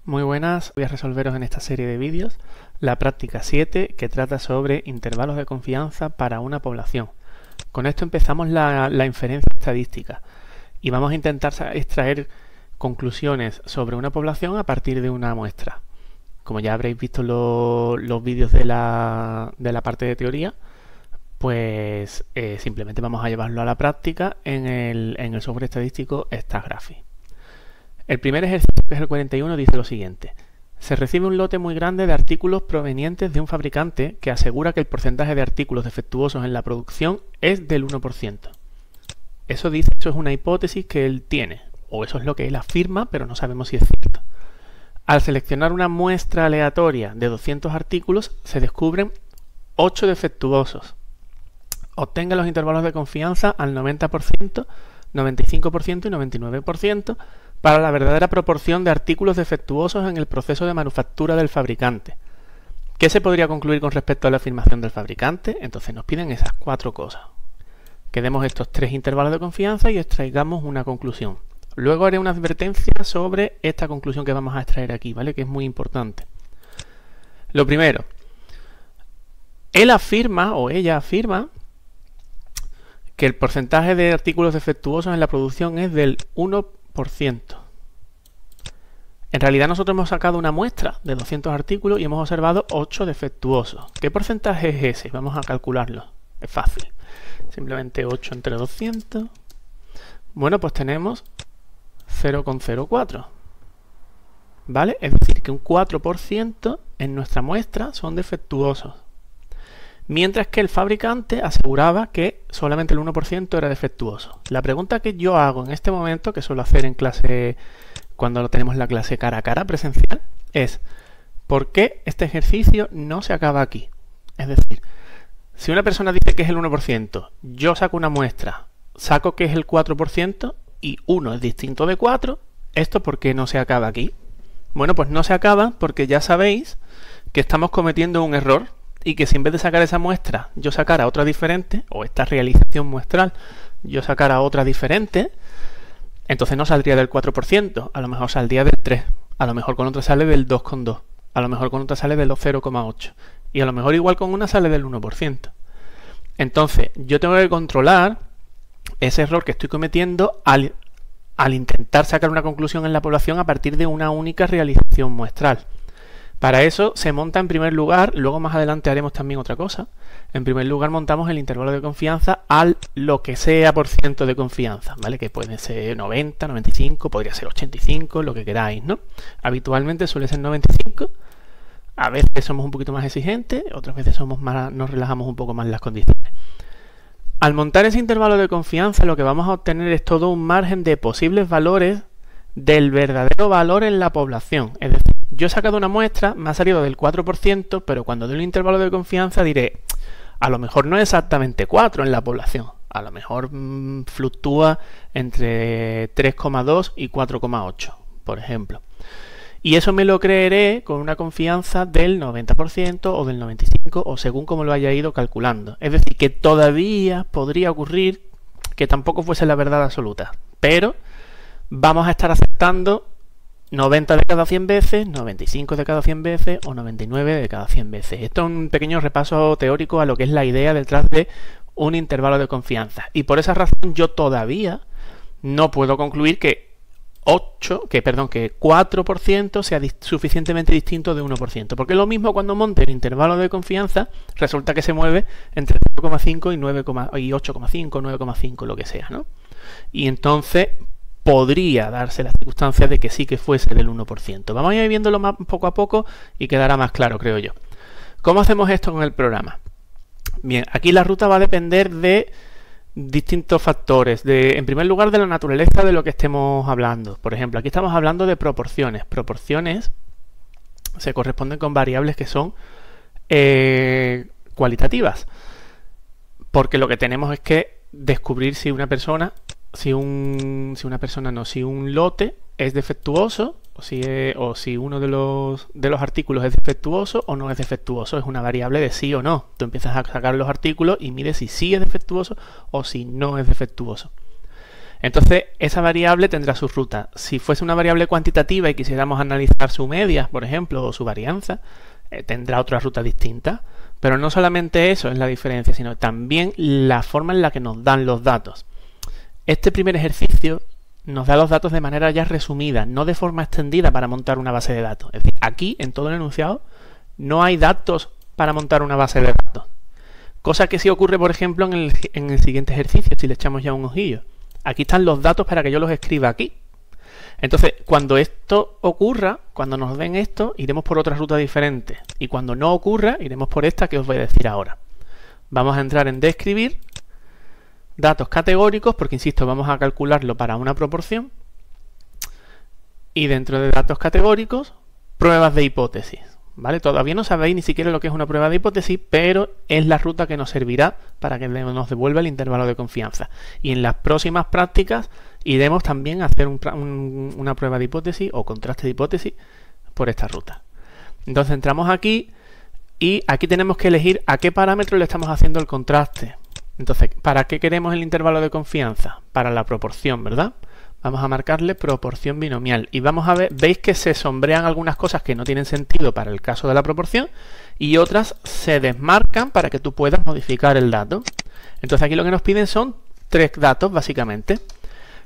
Muy buenas, voy a resolveros en esta serie de vídeos la práctica 7 que trata sobre intervalos de confianza para una población. Con esto empezamos la inferencia estadística y vamos a intentar extraer conclusiones sobre una población a partir de una muestra. Como ya habréis visto los vídeos de la parte de teoría, pues simplemente vamos a llevarlo a la práctica en el software estadístico Stackgraphy. El primer ejercicio, que es el 41, dice lo siguiente. Se recibe un lote muy grande de artículos provenientes de un fabricante que asegura que el porcentaje de artículos defectuosos en la producción es del 1%. Eso es una hipótesis que él tiene, o eso es lo que él afirma, pero no sabemos si es cierto. Al seleccionar una muestra aleatoria de 200 artículos, se descubren 8 defectuosos. Obtenga los intervalos de confianza al 90%, 95% y 99%, para la verdadera proporción de artículos defectuosos en el proceso de manufactura del fabricante. ¿Qué se podría concluir con respecto a la afirmación del fabricante? Entonces nos piden esas 4 cosas. Que demos estos 3 intervalos de confianza y extraigamos una conclusión. Luego haré una advertencia sobre esta conclusión que vamos a extraer aquí, ¿vale? Que es muy importante. Lo primero, él afirma o ella afirma que el porcentaje de artículos defectuosos en la producción es del 1%. En realidad nosotros hemos sacado una muestra de 200 artículos y hemos observado 8 defectuosos. ¿Qué porcentaje es ese? Vamos a calcularlo. Es fácil. Simplemente 8 entre 200. Bueno, pues tenemos 0,04. ¿Vale? Es decir, que un 4% en nuestra muestra son defectuosos. Mientras que el fabricante aseguraba que solamente el 1% era defectuoso. La pregunta que yo hago en este momento, que suelo hacer en clase cuando tenemos la clase cara a cara presencial, es ¿por qué este ejercicio no se acaba aquí? Es decir, si una persona dice que es el 1%, yo saco una muestra, saco que es el 4% y 1 es distinto de 4, ¿esto por qué no se acaba aquí? Bueno, pues no se acaba porque ya sabéis que estamos cometiendo un error y que si en vez de sacar esa muestra yo sacara otra diferente, o esta realización muestral yo sacara otra diferente, entonces no saldría del 4%, a lo mejor saldría del 3%, a lo mejor con otra sale del 2,2%, a lo mejor con otra sale del 0,8% y a lo mejor igual con una sale del 1%. Entonces yo tengo que controlar ese error que estoy cometiendo al intentar sacar una conclusión en la población a partir de una única realización muestral. Para eso se monta en primer lugar, luego más adelante haremos también otra cosa. En primer lugar montamos el intervalo de confianza al lo que sea por ciento de confianza, ¿vale? Que puede ser 90, 95, podría ser 85, lo que queráis, ¿no? Habitualmente suele ser 95. A veces somos un poquito más exigentes, otras veces nos relajamos un poco más las condiciones. Al montar ese intervalo de confianza lo que vamos a obtener es todo un margen de posibles valores del verdadero valor en la población. Es decir, yo he sacado una muestra, me ha salido del 4%, pero cuando doy un intervalo de confianza diré, a lo mejor no es exactamente 4 en la población, a lo mejor fluctúa entre 3,2 y 4,8, por ejemplo. Y eso me lo creeré con una confianza del 90% o del 95% o según como lo haya ido calculando. Es decir, que todavía podría ocurrir que tampoco fuese la verdad absoluta, pero vamos a estar aceptando 90 de cada 100 veces, 95 de cada 100 veces o 99 de cada 100 veces. Esto es un pequeño repaso teórico a lo que es la idea detrás de un intervalo de confianza. Y por esa razón yo todavía no puedo concluir que 4% sea suficientemente distinto de 1%. Porque es lo mismo cuando monte el intervalo de confianza, resulta que se mueve entre 0,5 y 8,5, 9,5, lo que sea, ¿no? Y entonces podría darse la circunstancia de que sí que fuese del 1%. Vamos a ir viéndolo más poco a poco y quedará más claro, creo yo. ¿Cómo hacemos esto con el programa? Bien, aquí la ruta va a depender de distintos factores. En primer lugar, de la naturaleza de lo que estemos hablando. Por ejemplo, aquí estamos hablando de proporciones. Proporciones se corresponden con variables que son cualitativas. Porque lo que tenemos es que descubrir si una persona... si un lote es defectuoso o si uno de los artículos es defectuoso o no es defectuoso. Es una variable de sí o no. Tú empiezas a sacar los artículos y mides si sí es defectuoso o si no es defectuoso. Entonces, esa variable tendrá su ruta. Si fuese una variable cuantitativa y quisiéramos analizar su media, por ejemplo, o su varianza, tendrá otra ruta distinta. Pero no solamente eso es la diferencia, sino también la forma en la que nos dan los datos. Este primer ejercicio nos da los datos de manera ya resumida, no de forma extendida para montar una base de datos. Es decir, aquí, en todo el enunciado, no hay datos para montar una base de datos. Cosa que sí ocurre, por ejemplo, en el siguiente ejercicio, si le echamos ya un ojillo. Aquí están los datos para que yo los escriba aquí. Entonces, cuando esto ocurra, cuando nos den esto, iremos por otra ruta diferente. Y cuando no ocurra, iremos por esta que os voy a decir ahora. Vamos a entrar en describir, datos categóricos, porque insisto, vamos a calcularlo para una proporción. Y dentro de datos categóricos, pruebas de hipótesis. ¿Vale? Todavía no sabéis ni siquiera lo que es una prueba de hipótesis, pero es la ruta que nos servirá para que nos devuelva el intervalo de confianza. Y en las próximas prácticas iremos también a hacer una prueba de hipótesis o contraste de hipótesis por esta ruta. Entonces entramos aquí y aquí tenemos que elegir a qué parámetro le estamos haciendo el contraste. Entonces, ¿para qué queremos el intervalo de confianza? Para la proporción, ¿verdad? Vamos a marcarle proporción binomial y vamos a ver, veis que se sombrean algunas cosas que no tienen sentido para el caso de la proporción y otras se desmarcan para que tú puedas modificar el dato. Entonces aquí lo que nos piden son 3 datos básicamente.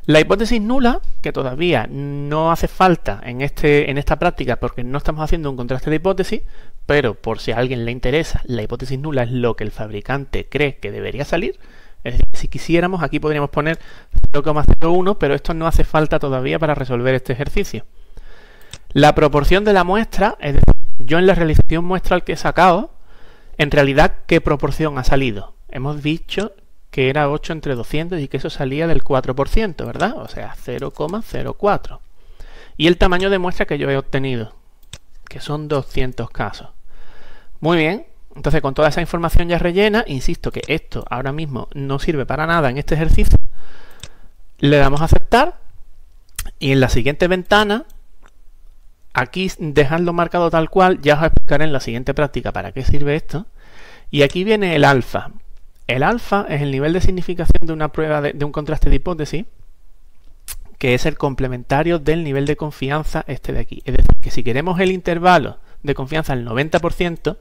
La hipótesis nula, que todavía no hace falta en esta práctica porque no estamos haciendo un contraste de hipótesis, pero por si a alguien le interesa, la hipótesis nula es lo que el fabricante cree que debería salir. Es decir, si quisiéramos, aquí podríamos poner 0,01, pero esto no hace falta todavía para resolver este ejercicio. La proporción de la muestra, es decir, yo en la realización muestral que he sacado, en realidad, ¿qué proporción ha salido? Hemos dicho que era 8 entre 200 y que eso salía del 4%, ¿verdad? O sea, 0,04. Y el tamaño de muestra que yo he obtenido, que son 200 casos. Muy bien. Entonces, con toda esa información ya rellena, insisto que esto ahora mismo no sirve para nada en este ejercicio, le damos a aceptar y en la siguiente ventana, aquí dejadlo marcado tal cual, ya os explicaré en la siguiente práctica para qué sirve esto. Y aquí viene el alfa. El alfa es el nivel de significación de una prueba de un contraste de hipótesis, que es el complementario del nivel de confianza este de aquí. Es decir, que si queremos el intervalo de confianza al 90%,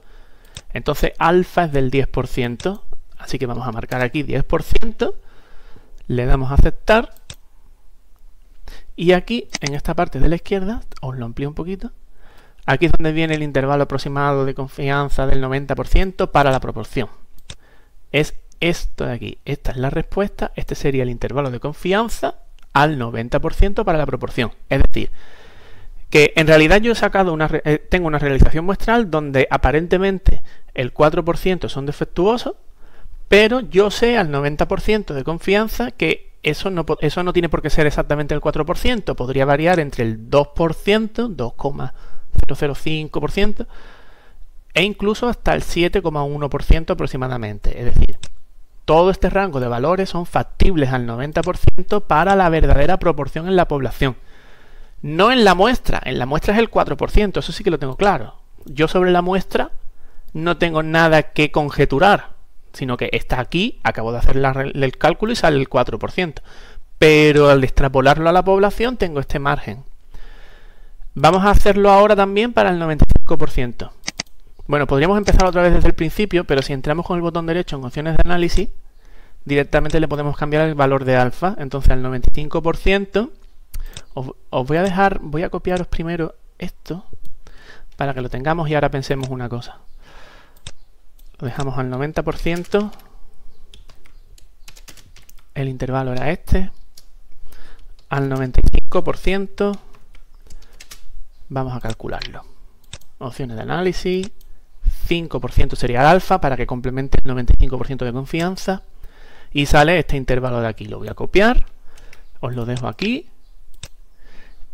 entonces alfa es del 10%, así que vamos a marcar aquí 10%, le damos a aceptar, y aquí, en esta parte de la izquierda, os lo amplío un poquito, aquí es donde viene el intervalo aproximado de confianza del 90% para la proporción. Es esto de aquí, esta es la respuesta, este sería el intervalo de confianza al 90% para la proporción. Es decir, que en realidad yo he sacado tengo una realización muestral donde aparentemente el 4% son defectuosos, pero yo sé al 90% de confianza que eso no tiene por qué ser exactamente el 4%, podría variar entre el 2%, 2,005% e incluso hasta el 7,1% aproximadamente. Es decir, todo este rango de valores son factibles al 90% para la verdadera proporción en la población. No en la muestra es el 4%, eso sí que lo tengo claro. Yo sobre la muestra no tengo nada que conjeturar, sino que está aquí, acabo de hacer el cálculo y sale el 4%. Pero al extrapolarlo a la población tengo este margen. Vamos a hacerlo ahora también para el 95%. Bueno, podríamos empezar otra vez desde el principio, pero si entramos con el botón derecho en opciones de análisis, directamente le podemos cambiar el valor de alfa. Entonces al 95%... Os voy a copiaros primero esto para que lo tengamos y ahora pensemos una cosa. Lo dejamos al 90%. El intervalo era este. Al 95% vamos a calcularlo. Opciones de análisis. 5% sería el alfa para que complemente el 95% de confianza. Y sale este intervalo de aquí. Lo voy a copiar. Os lo dejo aquí.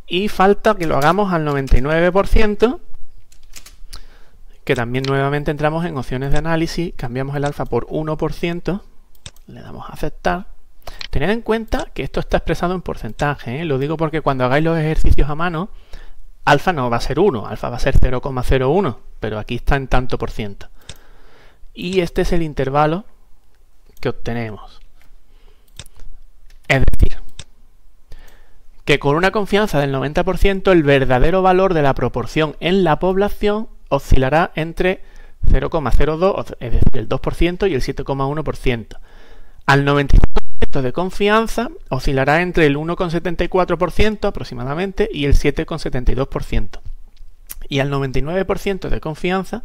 Y falta que lo hagamos al 99%, que también nuevamente entramos en opciones de análisis, cambiamos el alfa por 1%, le damos a aceptar. Tened en cuenta que esto está expresado en porcentaje, ¿eh? Lo digo porque cuando hagáis los ejercicios a mano, alfa no va a ser 1, alfa va a ser 0,01, pero aquí está en tanto por ciento. Y este es el intervalo que obtenemos. Es decir, que con una confianza del 90% el verdadero valor de la proporción en la población oscilará entre 0,02, es decir, el 2% y el 7,1%. Al 95% de confianza oscilará entre el 1,74% aproximadamente y el 7,72%. Y al 99% de confianza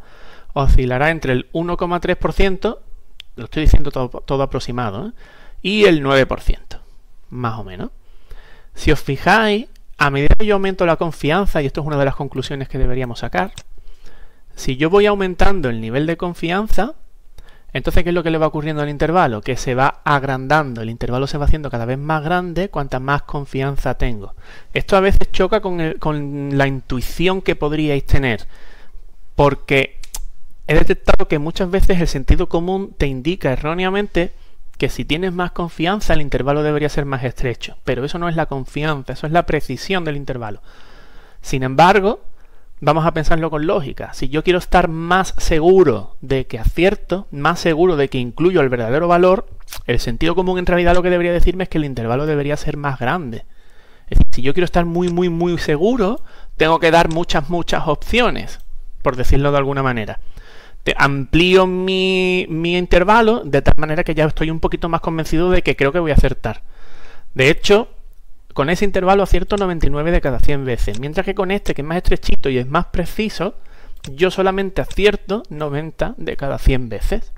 oscilará entre el 1,3%, lo estoy diciendo todo aproximado, ¿eh? Y el 9%, más o menos. Si os fijáis, a medida que yo aumento la confianza, y esto es una de las conclusiones que deberíamos sacar, si yo voy aumentando el nivel de confianza, entonces ¿qué es lo que le va ocurriendo al intervalo? Que se va agrandando, el intervalo se va haciendo cada vez más grande cuanta más confianza tengo. Esto a veces choca con la intuición que podríais tener, porque he detectado que muchas veces el sentido común te indica erróneamente que si tienes más confianza el intervalo debería ser más estrecho, pero eso no es la confianza, eso es la precisión del intervalo. Sin embargo, vamos a pensarlo con lógica. Si yo quiero estar más seguro de que acierto, más seguro de que incluyo el verdadero valor, el sentido común en realidad lo que debería decirme es que el intervalo debería ser más grande. Es decir, si yo quiero estar muy seguro, tengo que dar muchas opciones, por decirlo de alguna manera. Amplío mi intervalo de tal manera que ya estoy un poquito más convencido de que creo que voy a acertar. De hecho, con ese intervalo acierto 99 de cada 100 veces, mientras que con este, que es más estrechito y es más preciso, yo solamente acierto 90 de cada 100 veces.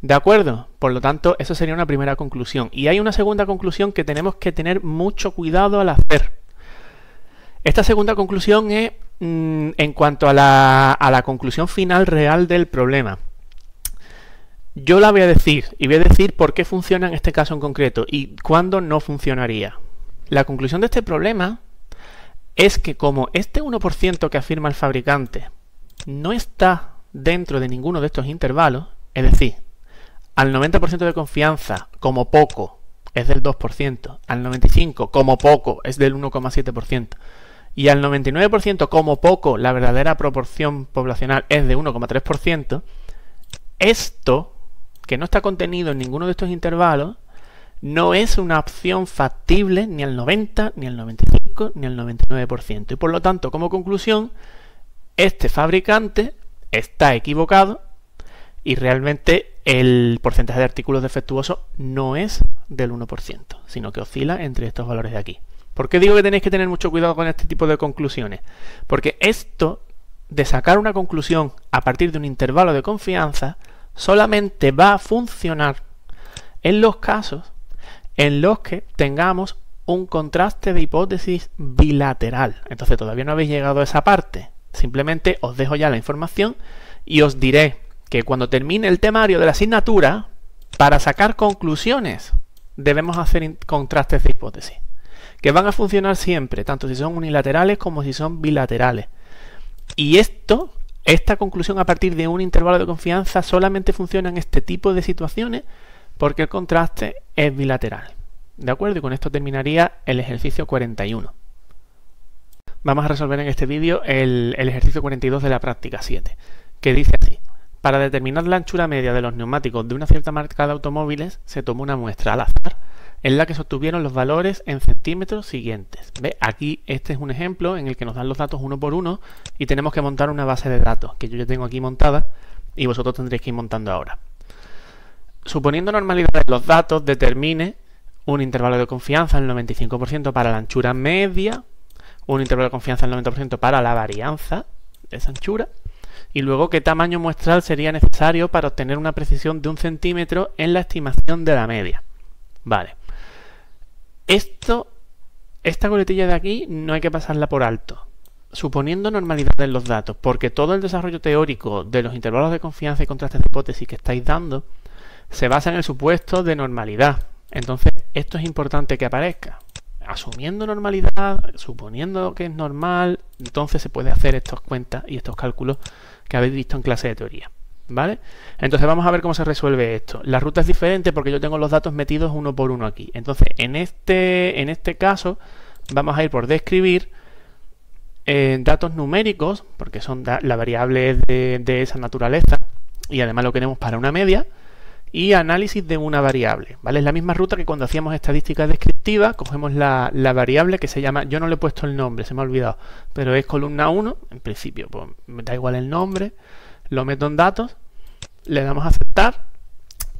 ¿De acuerdo? Por lo tanto, eso sería una primera conclusión. Y hay una segunda conclusión que tenemos que tener mucho cuidado al hacer. Esta segunda conclusión es en cuanto a la conclusión final real del problema. Yo la voy a decir, y voy a decir por qué funciona en este caso en concreto y cuándo no funcionaría. La conclusión de este problema es que como este 1% que afirma el fabricante no está dentro de ninguno de estos intervalos, es decir, al 90% de confianza, como poco, es del 2%, al 95% como poco es del 1,7%, y al 99% como poco la verdadera proporción poblacional es de 1,3%, esto, que no está contenido en ninguno de estos intervalos, no es una opción factible ni al 90, ni al 95, ni al 99%. Y por lo tanto, como conclusión, este fabricante está equivocado y realmente el porcentaje de artículos defectuosos no es del 1%, sino que oscila entre estos valores de aquí. ¿Por qué digo que tenéis que tener mucho cuidado con este tipo de conclusiones? Porque esto de sacar una conclusión a partir de un intervalo de confianza solamente va a funcionar en los casos en los que tengamos un contraste de hipótesis bilateral. Entonces todavía no habéis llegado a esa parte. Simplemente os dejo ya la información y os diré que cuando termine el temario de la asignatura, para sacar conclusiones debemos hacer contrastes de hipótesis, que van a funcionar siempre, tanto si son unilaterales como si son bilaterales. Y esta conclusión a partir de un intervalo de confianza solamente funciona en este tipo de situaciones porque el contraste es bilateral. ¿De acuerdo? Y con esto terminaría el ejercicio 41. Vamos a resolver en este vídeo el ejercicio 42 de la práctica 7, que dice así. Para determinar la anchura media de los neumáticos de una cierta marca de automóviles, se tomó una muestra al azar en la que se obtuvieron los valores en centímetros siguientes. ¿Ve? Aquí este es un ejemplo en el que nos dan los datos uno por uno y tenemos que montar una base de datos, que yo ya tengo aquí montada y vosotros tendréis que ir montando ahora. Suponiendo normalidad de los datos, determine un intervalo de confianza al 95% para la anchura media, un intervalo de confianza al 90% para la varianza de esa anchura, y luego qué tamaño muestral sería necesario para obtener una precisión de 1 centímetro en la estimación de la media. Vale. Esta coletilla de aquí no hay que pasarla por alto. Suponiendo normalidad en los datos, porque todo el desarrollo teórico de los intervalos de confianza y contrastes de hipótesis que estáis dando se basa en el supuesto de normalidad. Entonces, esto es importante que aparezca. Asumiendo normalidad, suponiendo que es normal, entonces se puede hacer estas cuentas y estos cálculos que habéis visto en clase de teoría. ¿Vale? Entonces vamos a ver cómo se resuelve esto. La ruta es diferente porque yo tengo los datos metidos uno por uno aquí. Entonces, en este caso, vamos a ir por describir datos numéricos, porque son la variable de esa naturaleza, y además lo queremos para una media. y análisis de una variable, ¿vale? Es la misma ruta que cuando hacíamos estadística descriptiva, cogemos la variable que se llama, yo no le he puesto el nombre, se me ha olvidado, pero es columna 1, en principio, pues me da igual el nombre, lo meto en datos, le damos a aceptar,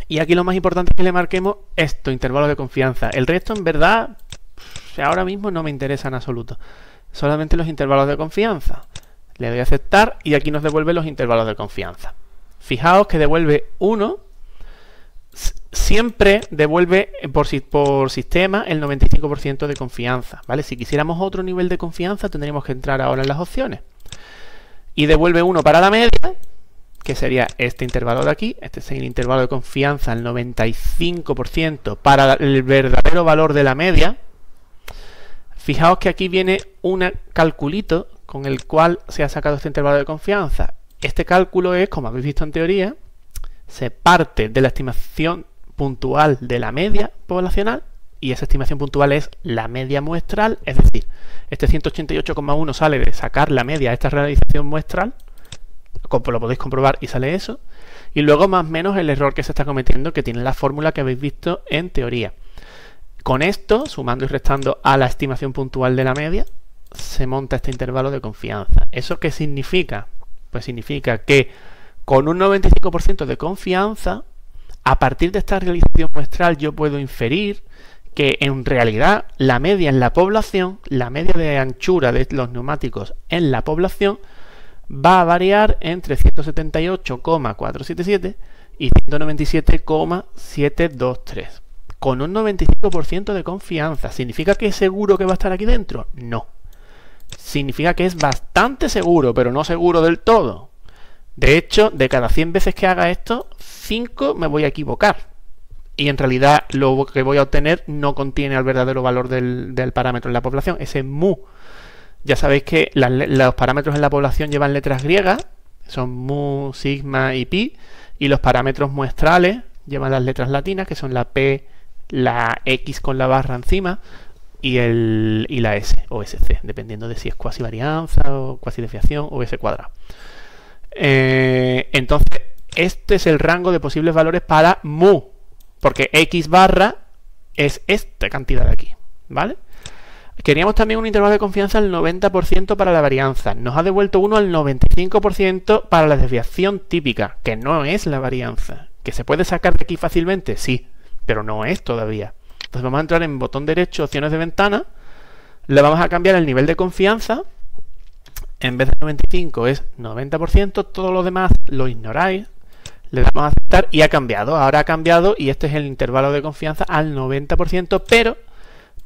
y aquí lo más importante es que le marquemos esto, intervalos de confianza. El resto, en verdad, ahora mismo no me interesa en absoluto, solamente los intervalos de confianza. Le doy a aceptar y aquí nos devuelve los intervalos de confianza. Fijaos que devuelve 1, siempre devuelve por sistema el 95% de confianza, ¿vale? Si quisiéramos otro nivel de confianza tendríamos que entrar ahora en las opciones. Y devuelve 1 para la media, que sería este intervalo de aquí. Este es el intervalo de confianza, el 95% para el verdadero valor de la media. Fijaos que aquí viene un calculito con el cual se ha sacado este intervalo de confianza. Este cálculo es, como habéis visto en teoría, se parte de la estimación puntual de la media poblacional, y esa estimación puntual es la media muestral, es decir, este 188,1 sale de sacar la media a esta realización muestral, como lo podéis comprobar y sale eso, y luego más o menos el error que se está cometiendo, que tiene la fórmula que habéis visto en teoría. Con esto, sumando y restando a la estimación puntual de la media, se monta este intervalo de confianza. ¿Eso qué significa? Pues significa que con un 95% de confianza, a partir de esta realización muestral yo puedo inferir que en realidad la media en la población, la media de anchura de los neumáticos en la población, va a variar entre 178,477 y 197,723. Con un 95% de confianza. ¿Significa que es seguro que va a estar aquí dentro? No. Significa que es bastante seguro, pero no seguro del todo. De hecho, de cada 100 veces que haga esto, 5 me voy a equivocar. Y en realidad lo que voy a obtener no contiene el verdadero valor del parámetro en la población, ese mu. Ya sabéis que los parámetros en la población llevan letras griegas, son mu, sigma y pi, y los parámetros muestrales llevan las letras latinas, que son la p, la x con la barra encima, y la S o SC, dependiendo de si es cuasi varianza o cuasi desviación o S cuadrado. Entonces, este es el rango de posibles valores para mu, porque x barra es esta cantidad de aquí, ¿vale? Queríamos también un intervalo de confianza al 90% para la varianza. Nos ha devuelto uno al 95% para la desviación típica, que no es la varianza. ¿Que se puede sacar de aquí fácilmente? Sí, pero no es todavía. Entonces vamos a entrar en botón derecho, opciones de ventana, le vamos a cambiar el nivel de confianza, en vez de 95 es 90%, todo lo demás lo ignoráis, le damos a aceptar y ha cambiado, ahora ha cambiado y este es el intervalo de confianza al 90%, pero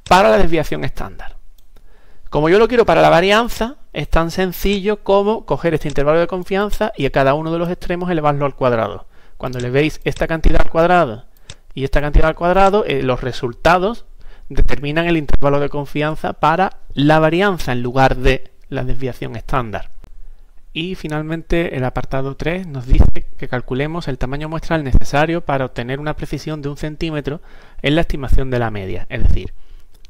para la desviación estándar. Como yo lo quiero para la varianza, es tan sencillo como coger este intervalo de confianza y a cada uno de los extremos elevarlo al cuadrado. Cuando le veis esta cantidad al cuadrado y esta cantidad al cuadrado, los resultados determinan el intervalo de confianza para la varianza en lugar de la desviación estándar. Y finalmente el apartado 3 nos dice que calculemos el tamaño muestral necesario para obtener una precisión de 1 centímetro en la estimación de la media. Es decir,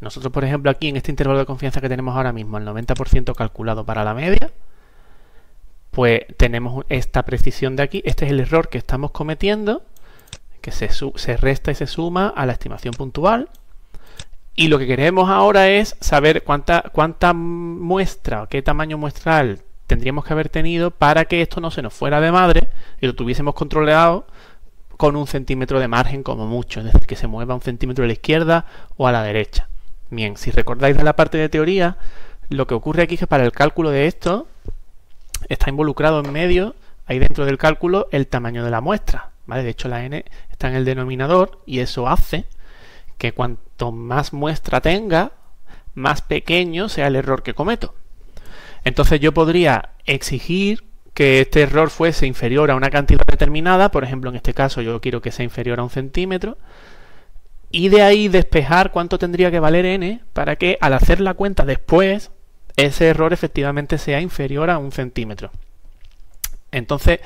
nosotros por ejemplo aquí en este intervalo de confianza que tenemos ahora mismo, el 90% calculado para la media, pues tenemos esta precisión de aquí. Este es el error que estamos cometiendo, que se resta y se suma a la estimación puntual. Y lo que queremos ahora es saber cuánta muestra, qué tamaño muestral tendríamos que haber tenido para que esto no se nos fuera de madre y lo tuviésemos controlado con 1 centímetro de margen como mucho, es decir, que se mueva 1 centímetro a la izquierda o a la derecha. Bien, si recordáis de la parte de teoría, lo que ocurre aquí es que para el cálculo de esto está involucrado en medio, ahí dentro del cálculo, el tamaño de la muestra, ¿vale? De hecho la n está en el denominador y eso hace que cuanto más muestra tenga, más pequeño sea el error que cometo. Entonces yo podría exigir que este error fuese inferior a una cantidad determinada, por ejemplo en este caso yo quiero que sea inferior a 1 centímetro, y de ahí despejar cuánto tendría que valer n para que al hacer la cuenta después ese error efectivamente sea inferior a 1 centímetro. Entonces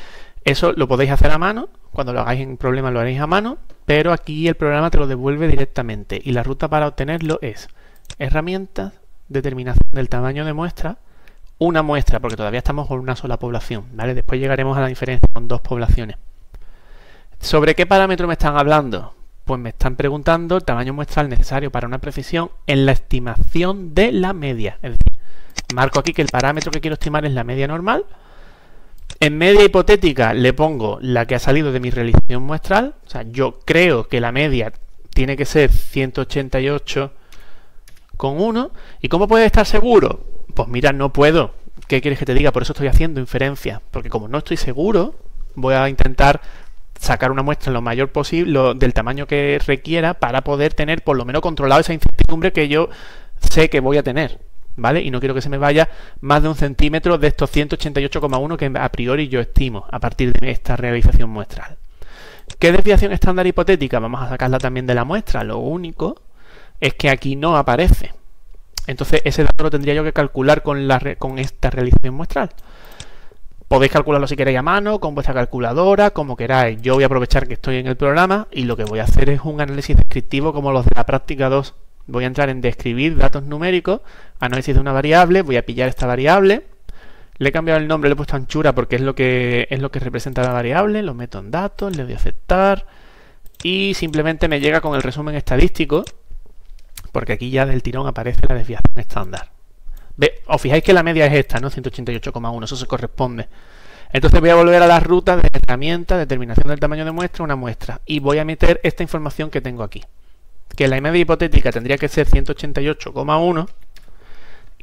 eso lo podéis hacer a mano, cuando lo hagáis en problema lo haréis a mano, pero aquí el programa te lo devuelve directamente y la ruta para obtenerlo es herramientas, determinación del tamaño de muestra, una muestra, porque todavía estamos con una sola población, ¿vale? Después llegaremos a la diferencia con 2 poblaciones. ¿Sobre qué parámetro me están hablando? Pues me están preguntando el tamaño muestral necesario para una precisión en la estimación de la media. Es decir, marco aquí que el parámetro que quiero estimar es la media normal. En media hipotética le pongo la que ha salido de mi realización muestral. O sea, yo creo que la media tiene que ser 188,1. ¿Y cómo puedes estar seguro? Pues mira, no puedo. ¿Qué quieres que te diga? Por eso estoy haciendo inferencias. Porque como no estoy seguro, voy a intentar sacar una muestra lo mayor posible, del tamaño que requiera, para poder tener por lo menos controlado esa incertidumbre que yo sé que voy a tener, ¿vale? Y no quiero que se me vaya más de 1 centímetro de estos 188,1 que a priori yo estimo a partir de esta realización muestral. ¿Qué desviación estándar hipotética? Vamos a sacarla también de la muestra. Lo único es que aquí no aparece. Entonces ese dato lo tendría yo que calcular con esta realización muestral. Podéis calcularlo si queréis a mano, con vuestra calculadora, como queráis. Yo voy a aprovechar que estoy en el programa y lo que voy a hacer es un análisis descriptivo como los de la práctica 2. Voy a entrar en describir datos numéricos, análisis de una variable, voy a pillar esta variable. Le he cambiado el nombre, le he puesto anchura porque es lo que representa la variable. Lo meto en datos, le doy a aceptar y simplemente me llega con el resumen estadístico, porque aquí ya del tirón aparece la desviación estándar. Os fijáis que la media es esta, ¿no? 188,1, eso se corresponde. Entonces voy a volver a las rutas de herramienta, determinación del tamaño de muestra, una muestra. Y voy a meter esta información que tengo aquí. Que la media hipotética tendría que ser 188,1.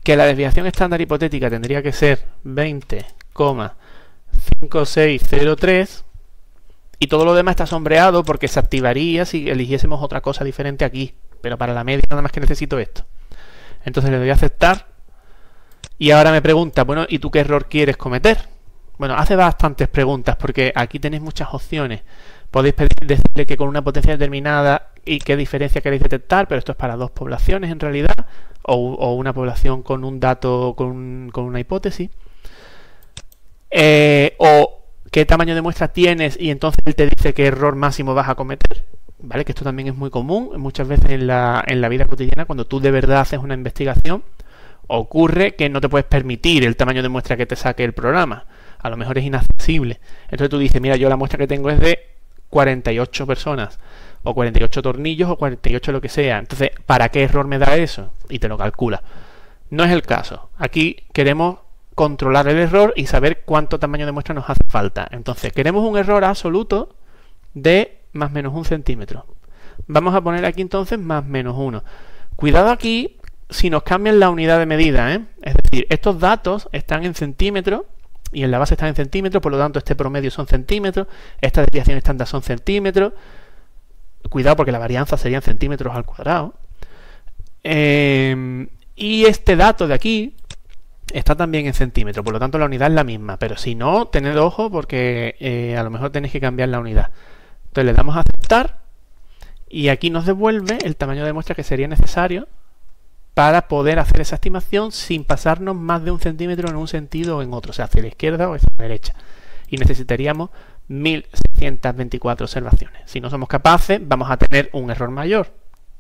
Que la desviación estándar hipotética tendría que ser 20,5603. Y todo lo demás está sombreado porque se activaría si eligiésemos otra cosa diferente aquí. Pero para la media nada más que necesito esto. Entonces le doy a aceptar. Y ahora me pregunta, bueno, ¿y tú qué error quieres cometer? Bueno, hace bastantes preguntas porque aquí tenéis muchas opciones. Podéis decirle que con una potencia determinada y qué diferencia queréis detectar, pero esto es para dos poblaciones en realidad, o una población con un dato, con una hipótesis. O qué tamaño de muestra tienes y entonces él te dice qué error máximo vas a cometer. ¿Vale? Que esto también es muy común muchas veces en la vida cotidiana, cuando tú de verdad haces una investigación. Ocurre que no te puedes permitir el tamaño de muestra que te saque el programa. A lo mejor es inaccesible. Entonces tú dices, mira, yo la muestra que tengo es de 48 personas, o 48 tornillos, o 48 lo que sea. Entonces, ¿para qué error me da eso? Y te lo calcula. No es el caso. Aquí queremos controlar el error y saber cuánto tamaño de muestra nos hace falta. Entonces, queremos un error absoluto de más o menos 1 centímetro. Vamos a poner aquí entonces más o menos 1. Cuidado aquí si nos cambian la unidad de medida, ¿eh? Es decir, estos datos están en centímetros y en la base están en centímetros, por lo tanto este promedio son centímetros, esta desviación estándar son centímetros. Cuidado porque la varianza sería en centímetros al cuadrado. Y este dato de aquí está también en centímetros, por lo tanto la unidad es la misma, pero si no, tened ojo porque a lo mejor tenéis que cambiar la unidad. Entonces le damos a aceptar y aquí nos devuelve el tamaño de muestra que sería necesario para poder hacer esa estimación sin pasarnos más de 1 centímetro en un sentido o en otro, o sea, hacia la izquierda o hacia la derecha. Y necesitaríamos 1624 observaciones. Si no somos capaces, vamos a tener un error mayor,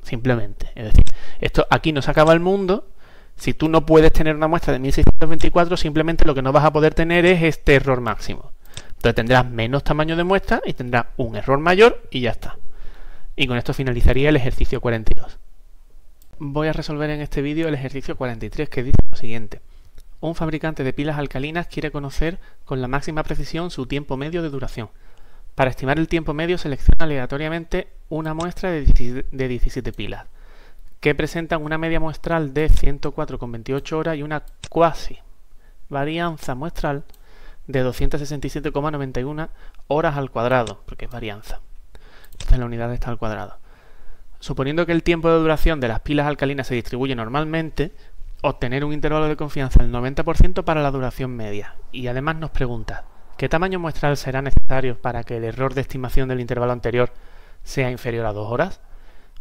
simplemente. Es decir, esto aquí no se acaba el mundo. Si tú no puedes tener una muestra de 1624, simplemente lo que no vas a poder tener es este error máximo. Entonces tendrás menos tamaño de muestra y tendrás un error mayor y ya está. Y con esto finalizaría el ejercicio 42. Voy a resolver en este vídeo el ejercicio 43, que dice lo siguiente. Un fabricante de pilas alcalinas quiere conocer con la máxima precisión su tiempo medio de duración. Para estimar el tiempo medio selecciona aleatoriamente una muestra de 17 pilas, que presentan una media muestral de 104,28 horas y una cuasi varianza muestral de 267,91 horas al cuadrado, porque es varianza. Entonces la unidad está al cuadrado. Suponiendo que el tiempo de duración de las pilas alcalinas se distribuye normalmente, obtener un intervalo de confianza del 90% para la duración media. Y además nos pregunta, ¿qué tamaño muestral será necesario para que el error de estimación del intervalo anterior sea inferior a 2 horas?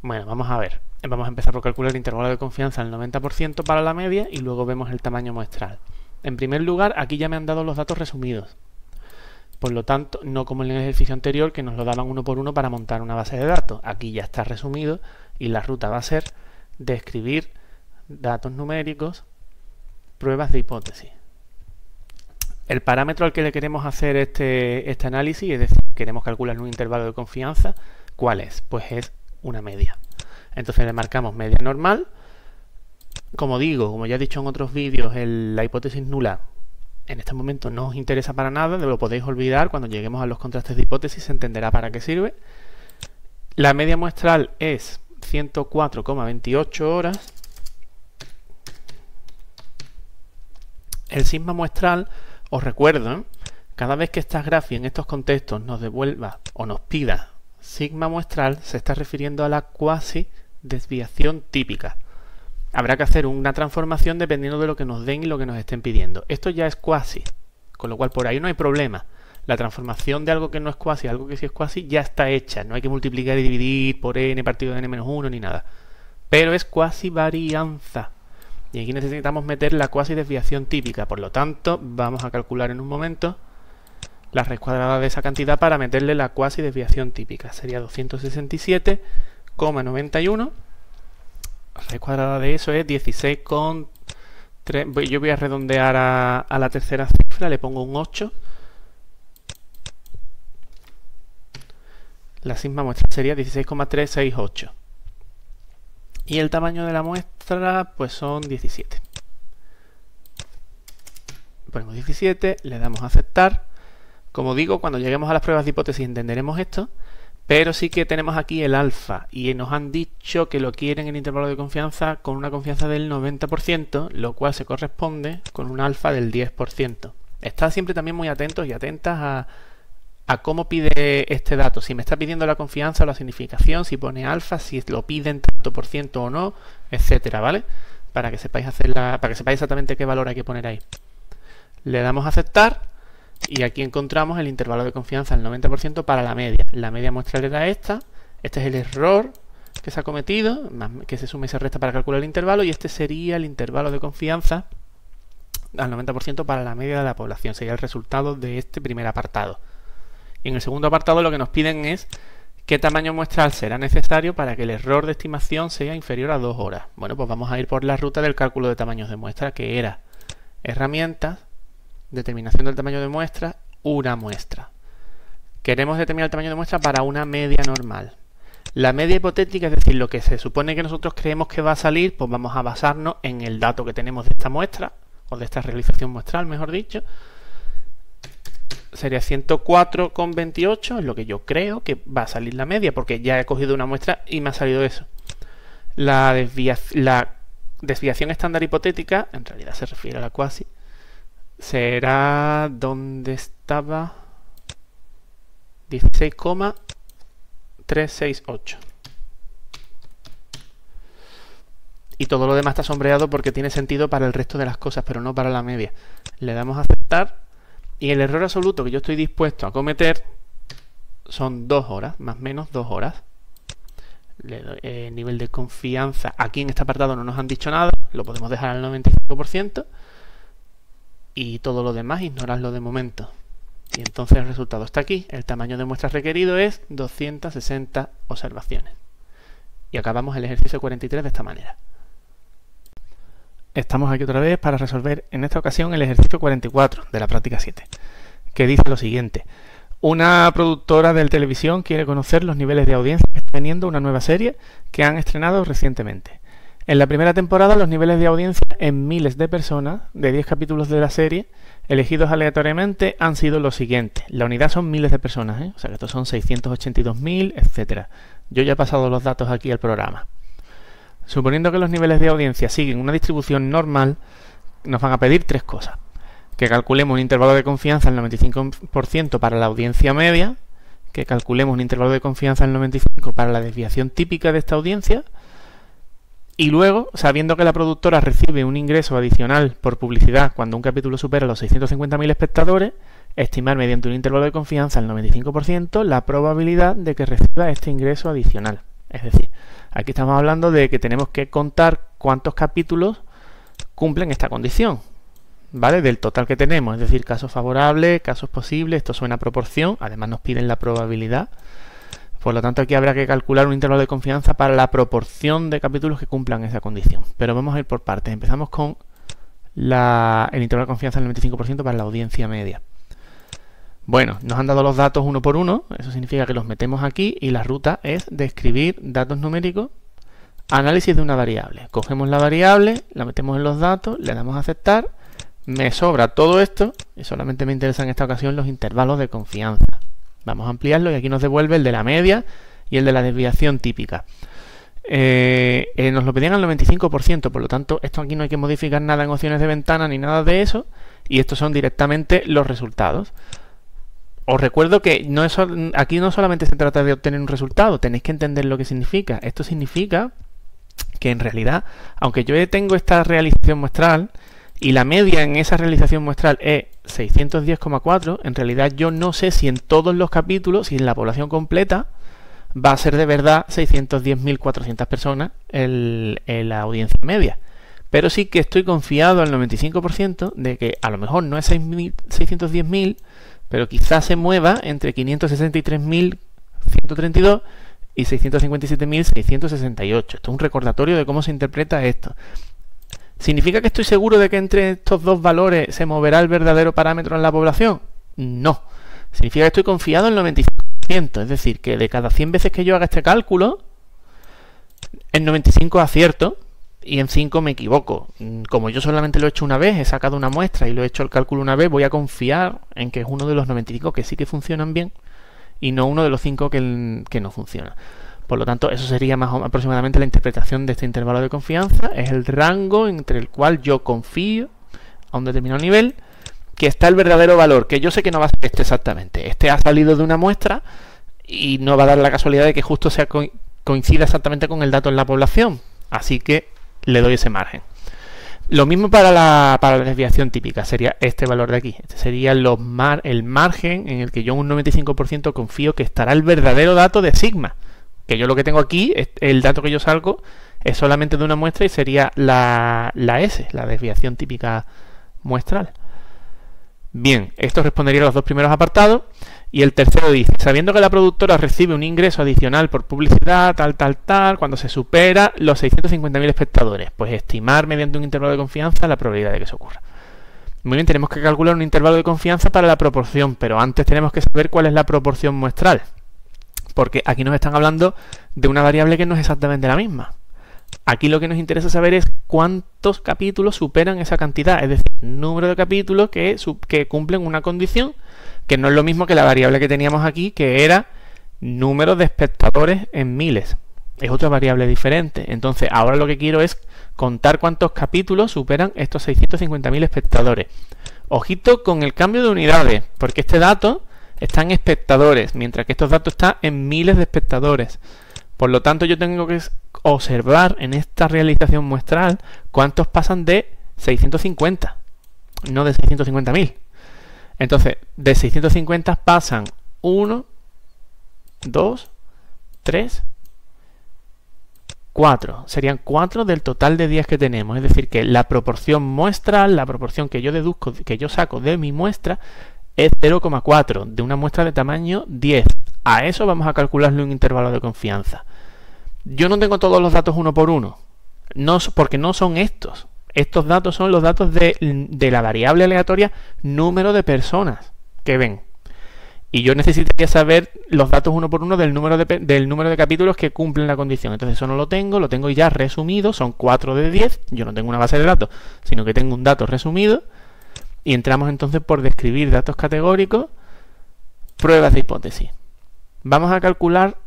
Bueno, vamos a ver. Vamos a empezar por calcular el intervalo de confianza al 90% para la media y luego vemos el tamaño muestral. En primer lugar, aquí ya me han dado los datos resumidos. Por lo tanto, no como en el ejercicio anterior que nos lo daban uno por uno para montar una base de datos. Aquí ya está resumido y la ruta va a ser describir datos numéricos, pruebas de hipótesis. El parámetro al que le queremos hacer este análisis, es decir, queremos calcular un intervalo de confianza, ¿cuál es? Pues es una media. Entonces le marcamos media normal. Como digo, como ya he dicho en otros vídeos, la hipótesis nula en este momento no os interesa para nada, lo podéis olvidar. Cuando lleguemos a los contrastes de hipótesis se entenderá para qué sirve. La media muestral es 104,28 horas. El sigma muestral, os recuerdo, cada vez que esta grafía en estos contextos nos devuelva o nos pida sigma muestral, se está refiriendo a la cuasi desviación típica. Habrá que hacer una transformación dependiendo de lo que nos den y lo que nos estén pidiendo. Esto ya es cuasi, con lo cual por ahí no hay problema. La transformación de algo que no es cuasi a algo que sí es cuasi ya está hecha. No hay que multiplicar y dividir por n partido de n-1 ni nada. Pero es cuasi varianza. Y aquí necesitamos meter la cuasi desviación típica. Por lo tanto, vamos a calcular en un momento la raíz cuadrada de esa cantidad para meterle la cuasi desviación típica. Sería 267,91. La raíz cuadrada de eso es 16,3. Yo voy a redondear a la tercera cifra, le pongo un 8. La sigma muestra sería 16,368. Y el tamaño de la muestra pues son 17. Ponemos 17, le damos a aceptar. Como digo, cuando lleguemos a las pruebas de hipótesis entenderemos esto. Pero sí que tenemos aquí el alfa y nos han dicho que lo quieren en intervalo de confianza con una confianza del 90%, lo cual se corresponde con un alfa del 10%. Estad siempre también muy atentos y atentas a cómo pide este dato, si me está pidiendo la confianza o la significación, si pone alfa, si lo piden tanto por ciento o no, etcétera, ¿vale? Para que sepáis para que sepáis exactamente qué valor hay que poner ahí. Le damos a aceptar. Y aquí encontramos el intervalo de confianza al 90% para la media. La media muestral era esta. Este es el error que se ha cometido, que se suma y se resta para calcular el intervalo. Y este sería el intervalo de confianza al 90% para la media de la población. Sería el resultado de este primer apartado. Y en el segundo apartado lo que nos piden es qué tamaño muestral será necesario para que el error de estimación sea inferior a 2 horas. Bueno, pues vamos a ir por la ruta del cálculo de tamaños de muestra, que era herramientas, determinación del tamaño de muestra, una muestra. Queremos determinar el tamaño de muestra para una media normal. La media hipotética, es decir, lo que se supone que nosotros creemos que va a salir, pues vamos a basarnos en el dato que tenemos de esta muestra, o de esta realización muestral, mejor dicho. Sería 104,28, es lo que yo creo que va a salir la media, porque ya he cogido una muestra y me ha salido eso. La desviación estándar hipotética, en realidad se refiere a la cuasi, será donde estaba 16,368. Y todo lo demás está sombreado porque tiene sentido para el resto de las cosas, pero no para la media. Le damos a aceptar y el error absoluto que yo estoy dispuesto a cometer son 2 horas, más o menos 2 horas. Le doy, nivel de confianza. Aquí en este apartado no nos han dicho nada, lo podemos dejar al 95%. Y todo lo demás, ignorarlo de momento. Y entonces el resultado está aquí. El tamaño de muestra requerido es 260 observaciones. Y acabamos el ejercicio 43 de esta manera. Estamos aquí otra vez para resolver en esta ocasión el ejercicio 44 de la práctica 7, que dice lo siguiente. Una productora de televisión quiere conocer los niveles de audiencia que está teniendo una nueva serie que han estrenado recientemente. En la primera temporada, los niveles de audiencia en miles de personas de 10 capítulos de la serie, elegidos aleatoriamente, han sido los siguientes. La unidad son miles de personas, o sea que estos son 682.000, etc. Yo ya he pasado los datos aquí al programa. Suponiendo que los niveles de audiencia siguen una distribución normal, nos van a pedir tres cosas. Que calculemos un intervalo de confianza al 95% para la audiencia media, que calculemos un intervalo de confianza al 95% para la desviación típica de esta audiencia, y luego, sabiendo que la productora recibe un ingreso adicional por publicidad cuando un capítulo supera los 650.000 espectadores, estimar mediante un intervalo de confianza al 95% la probabilidad de que reciba este ingreso adicional. Es decir, aquí estamos hablando de que tenemos que contar cuántos capítulos cumplen esta condición, ¿vale? Del total que tenemos, es decir, casos favorables, casos posibles, esto suena a proporción, además nos piden la probabilidad. Por lo tanto, aquí habrá que calcular un intervalo de confianza para la proporción de capítulos que cumplan esa condición. Pero vamos a ir por partes. Empezamos con el intervalo de confianza del 95% para la audiencia media. Bueno, nos han dado los datos uno por uno, eso significa que los metemos aquí y la ruta es describir datos numéricos, análisis de una variable. Cogemos la variable, la metemos en los datos, le damos a aceptar, me sobra todo esto y solamente me interesan en esta ocasión los intervalos de confianza. Vamos a ampliarlo y aquí nos devuelve el de la media y el de la desviación típica. Nos lo pedían al 95%, por lo tanto esto aquí no hay que modificar nada en opciones de ventana ni nada de eso, y estos son directamente los resultados. Os recuerdo que aquí no solamente se trata de obtener un resultado, tenéis que entender lo que significa. Esto significa que en realidad, aunque yo tengo esta realización muestral y la media en esa realización muestral es 610,4, en realidad yo no sé si en todos los capítulos, si en la población completa, va a ser de verdad 610.400 personas la audiencia media. Pero sí que estoy confiado al 95% de que a lo mejor no es 610.000, pero quizás se mueva entre 563.132 y 657.668. Esto es un recordatorio de cómo se interpreta esto. ¿Significa que estoy seguro de que entre estos dos valores se moverá el verdadero parámetro en la población? No. Significa que estoy confiado en el 95%. Es decir, que de cada 100 veces que yo haga este cálculo, en 95 acierto y en 5 me equivoco. Como yo solamente lo he hecho una vez, he sacado una muestra y lo he hecho el cálculo una vez, voy a confiar en que es uno de los 95 que sí que funcionan bien y no uno de los 5 que no funciona. Por lo tanto, eso sería más o menos aproximadamente la interpretación de este intervalo de confianza. Es el rango entre el cual yo confío a un determinado nivel que está el verdadero valor, que yo sé que no va a ser este exactamente. Este ha salido de una muestra y no va a dar la casualidad de que justo coincida exactamente con el dato en la población. Así que le doy ese margen. Lo mismo para la desviación típica, sería este valor de aquí. Este sería el margen en el que yo un 95% confío que estará el verdadero dato de sigma. Que yo lo que tengo aquí, el dato que yo salgo, es solamente de una muestra y sería la S, la desviación típica muestral. Bien, esto respondería a los dos primeros apartados. Y el tercero dice, sabiendo que la productora recibe un ingreso adicional por publicidad, tal, cuando se supera los 650.000 espectadores, pues estimar mediante un intervalo de confianza la probabilidad de que eso ocurra. Muy bien, tenemos que calcular un intervalo de confianza para la proporción, pero antes tenemos que saber cuál es la proporción muestral. Porque aquí nos están hablando de una variable que no es exactamente la misma. Aquí lo que nos interesa saber es cuántos capítulos superan esa cantidad, es decir, número de capítulos que cumplen una condición, que no es lo mismo que la variable que teníamos aquí, que era número de espectadores en miles. Es otra variable diferente. Entonces, ahora lo que quiero es contar cuántos capítulos superan estos 650.000 espectadores. Ojito con el cambio de unidades, porque este dato está en espectadores, mientras que estos datos están en miles de espectadores. Por lo tanto, yo tengo que observar en esta realización muestral cuántos pasan de 650, no de 650.000. Entonces, de 650 pasan 1, 2, 3, 4. Serían 4 del total de 10 que tenemos. Es decir, que la proporción muestral, la proporción que yo deduzco, que yo saco de mi muestra, es 0,4 de una muestra de tamaño 10. A eso vamos a calcularle un intervalo de confianza. Yo no tengo todos los datos uno por uno, porque no son estos. Estos datos son los datos de la variable aleatoria número de personas que ven. Y yo necesitaría saber los datos uno por uno del número de capítulos que cumplen la condición. Entonces eso no lo tengo ya resumido, son 4 de 10. Yo no tengo una base de datos, sino que tengo un dato resumido. Y entramos entonces por describir datos categóricos, pruebas de hipótesis. Vamos a calcular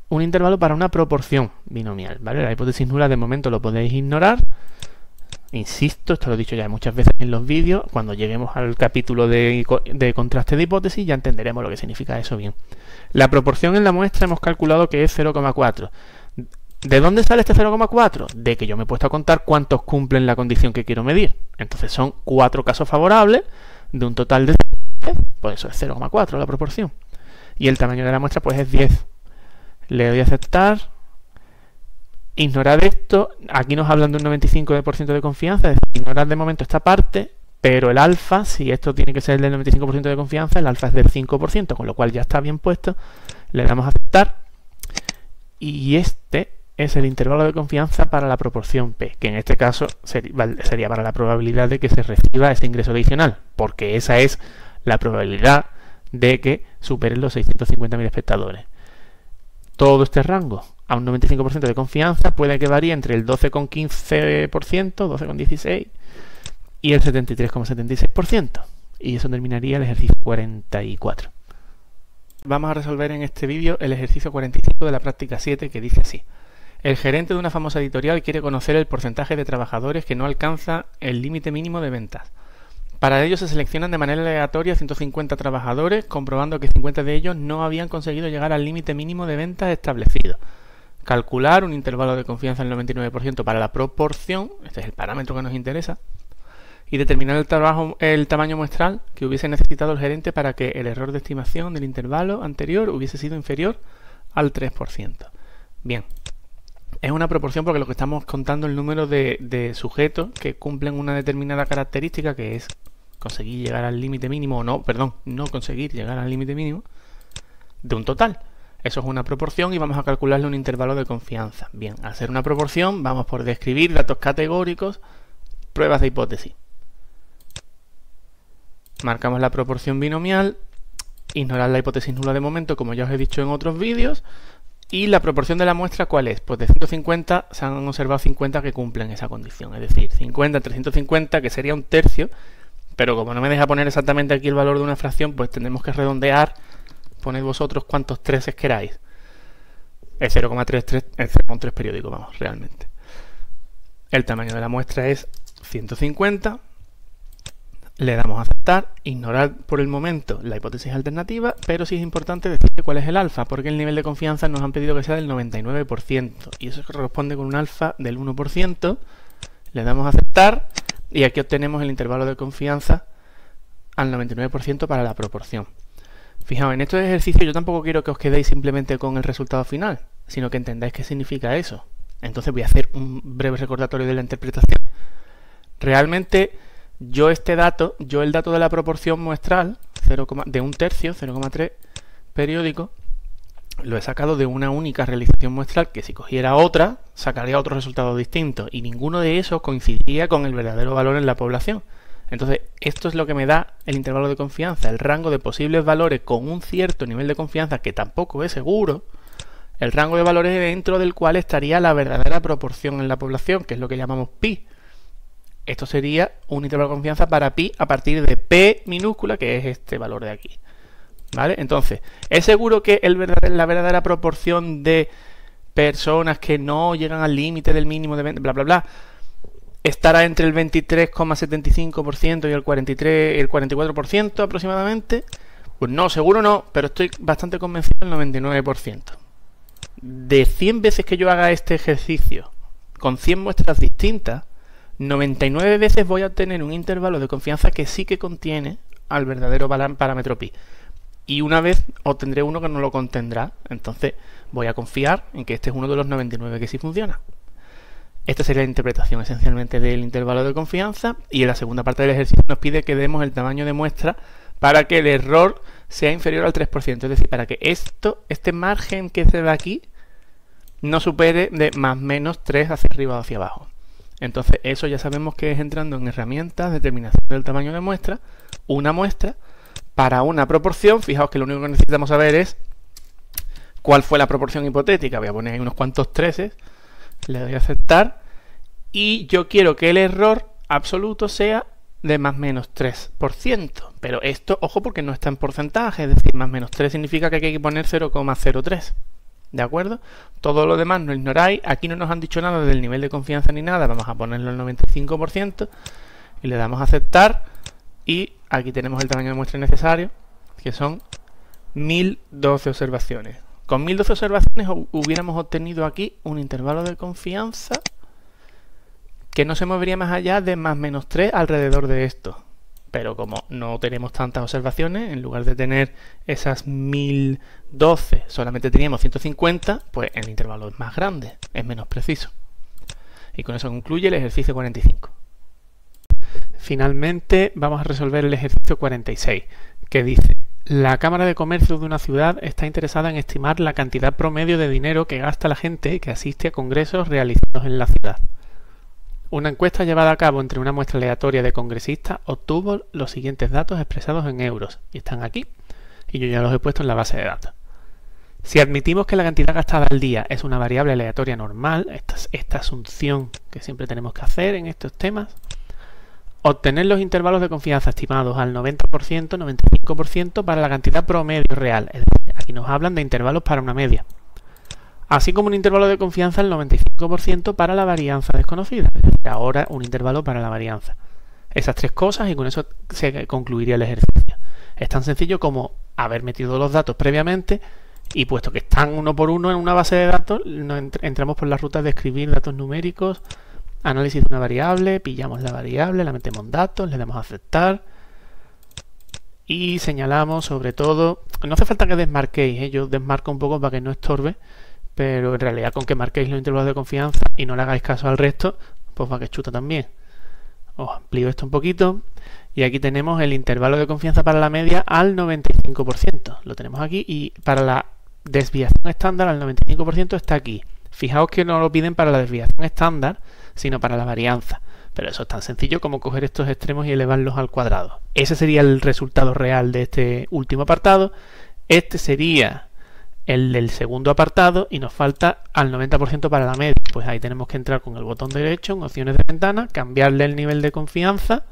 un intervalo para una proporción binomial, ¿vale? La hipótesis nula de momento lo podéis ignorar. Insisto, esto lo he dicho ya muchas veces en los vídeos. Cuando lleguemos al capítulo de contraste de hipótesis ya entenderemos lo que significa eso bien. La proporción en la muestra hemos calculado que es 0,4. ¿De dónde sale este 0,4? De que yo me he puesto a contar cuántos cumplen la condición que quiero medir. Entonces son 4 casos favorables de un total de 10, pues eso es 0,4 la proporción. Y el tamaño de la muestra pues es 10. Le doy a aceptar. Ignorar esto. Aquí nos hablan de un 95% de confianza. Es decir, ignorar de momento esta parte, pero el alfa, si esto tiene que ser del 95% de confianza, el alfa es del 5%, con lo cual ya está bien puesto. Le damos a aceptar. Y este es el intervalo de confianza para la proporción P, que en este caso sería para la probabilidad de que se reciba ese ingreso adicional, porque esa es la probabilidad de que superen los 650.000 espectadores. Todo este rango a un 95% de confianza puede que varíe entre el 12,15%, 12,16% y el 73,76%. Y eso terminaría el ejercicio 44. Vamos a resolver en este vídeo el ejercicio 45 de la práctica 7, que dice así. El gerente de una famosa editorial quiere conocer el porcentaje de trabajadores que no alcanza el límite mínimo de ventas. Para ello se seleccionan de manera aleatoria 150 trabajadores, comprobando que 50 de ellos no habían conseguido llegar al límite mínimo de ventas establecido. Calcular un intervalo de confianza del 99% para la proporción, este es el parámetro que nos interesa, y determinar el tamaño muestral que hubiese necesitado el gerente para que el error de estimación del intervalo anterior hubiese sido inferior al 3%. Bien, es una proporción porque lo que estamos contando es el número de sujetos que cumplen una determinada característica, que es conseguir llegar al límite mínimo, no conseguir llegar al límite mínimo de un total. Eso es una proporción y vamos a calcularle un intervalo de confianza. Bien, al ser una proporción vamos por describir datos categóricos, pruebas de hipótesis. Marcamos la proporción binomial, ignorar la hipótesis nula de momento, como ya os he dicho en otros vídeos. Y la proporción de la muestra, ¿cuál es? Pues de 150 se han observado 50 que cumplen esa condición, es decir, 50 entre 150, que sería un tercio, pero como no me deja poner exactamente aquí el valor de una fracción, pues tendremos que redondear. Poned vosotros cuántos treses queráis. El 0,3 periódico, vamos, realmente. El tamaño de la muestra es 150. Le damos a aceptar, ignorar por el momento la hipótesis alternativa, pero sí es importante decir cuál es el alfa, porque el nivel de confianza nos han pedido que sea del 99%, y eso corresponde con un alfa del 1%. Le damos a aceptar, y aquí obtenemos el intervalo de confianza al 99% para la proporción. Fijaos, en estos ejercicios yo tampoco quiero que os quedéis simplemente con el resultado final, sino que entendáis qué significa eso. Entonces voy a hacer un breve recordatorio de la interpretación. Realmente el dato de la proporción muestral, de un tercio, 0,3 periódico, lo he sacado de una única realización muestral que si cogiera otra, sacaría otro resultado distinto, y ninguno de esos coincidiría con el verdadero valor en la población. Entonces, esto es lo que me da el intervalo de confianza, el rango de posibles valores con un cierto nivel de confianza que tampoco es seguro, el rango de valores dentro del cual estaría la verdadera proporción en la población, que es lo que llamamos pi. Esto sería un intervalo de confianza para pi a partir de p minúscula, que es este valor de aquí. ¿Vale? Entonces, ¿es seguro que la verdadera proporción de personas que no llegan al límite del mínimo de venta, bla, bla, bla, estará entre el 23,75% y el 44% aproximadamente? Pues no, seguro no, pero estoy bastante convencido del 99%. De 100 veces que yo haga este ejercicio con 100 muestras distintas, 99 veces voy a obtener un intervalo de confianza que sí que contiene al verdadero parámetro pi. Y una vez obtendré uno que no lo contendrá. Entonces voy a confiar en que este es uno de los 99 que sí funciona. Esta sería la interpretación esencialmente del intervalo de confianza. Y en la segunda parte del ejercicio nos pide que demos el tamaño de muestra para que el error sea inferior al 3%. Es decir, para que este margen que se da aquí no supere de más menos 3 hacia arriba o hacia abajo. Entonces eso ya sabemos que es entrando en herramientas, determinación del tamaño de muestra, una muestra para una proporción. Fijaos que lo único que necesitamos saber es cuál fue la proporción hipotética. Voy a poner ahí unos cuantos treses, le doy a aceptar y yo quiero que el error absoluto sea de más menos 3%. Pero esto, ojo, porque no está en porcentaje, es decir, más menos 3 significa que hay que poner 0,03. ¿De acuerdo? Todo lo demás no ignoráis. Aquí no nos han dicho nada del nivel de confianza ni nada. Vamos a ponerlo al 95% y le damos a aceptar. Y aquí tenemos el tamaño de muestra necesario, que son 1012 observaciones. Con 1012 observaciones hubiéramos obtenido aquí un intervalo de confianza que no se movería más allá de más menos 3 alrededor de esto. Pero como no tenemos tantas observaciones, en lugar de tener esas 1012, solamente teníamos 150, pues el intervalo es más grande, es menos preciso. Y con eso concluye el ejercicio 45. Finalmente vamos a resolver el ejercicio 46, que dice: la Cámara de Comercio de una ciudad está interesada en estimar la cantidad promedio de dinero que gasta la gente que asiste a congresos realizados en la ciudad. Una encuesta llevada a cabo entre una muestra aleatoria de congresistas obtuvo los siguientes datos expresados en euros, y están aquí. y yo ya los he puesto en la base de datos. Si admitimos que la cantidad gastada al día es una variable aleatoria normal, esta asunción que siempre tenemos que hacer en estos temas, obtener los intervalos de confianza estimados al 90%, 95% para la cantidad promedio real. Es decir, aquí nos hablan de intervalos para una media. Así como un intervalo de confianza al 95% para la varianza desconocida. Es decir, ahora un intervalo para la varianza. Esas tres cosas y con eso se concluiría el ejercicio. Es tan sencillo como haber metido los datos previamente y puesto que están uno por uno en una base de datos, entramos por las rutas de escribir datos numéricos, análisis de una variable, pillamos la variable, la metemos en datos, le damos a aceptar y señalamos sobre todo, no hace falta que desmarquéis, yo desmarco un poco para que no estorbe, pero en realidad con que marquéis los intervalos de confianza y no le hagáis caso al resto, pues va que chuta también. Os amplío esto un poquito y aquí tenemos el intervalo de confianza para la media al 95%. Lo tenemos aquí y para la desviación estándar al 95% está aquí. Fijaos que no lo piden para la desviación estándar, sino para la varianza. Pero eso es tan sencillo como coger estos extremos y elevarlos al cuadrado. Ese sería el resultado real de este último apartado. Este sería el del segundo apartado y nos falta al 90% para la media. Pues ahí tenemos que entrar con el botón derecho en opciones de ventana, cambiarle el nivel de confianza,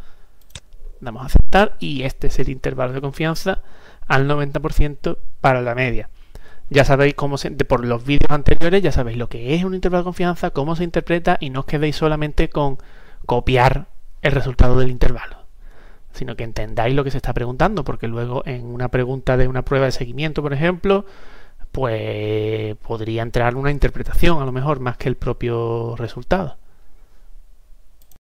damos a aceptar y este es el intervalo de confianza al 90% para la media. Ya sabéis cómo por los vídeos anteriores ya sabéis lo que es un intervalo de confianza, cómo se interpreta y no os quedéis solamente con copiar el resultado del intervalo, sino que entendáis lo que se está preguntando, porque luego en una pregunta de una prueba de seguimiento, por ejemplo, pues podría entrar una interpretación a lo mejor más que el propio resultado.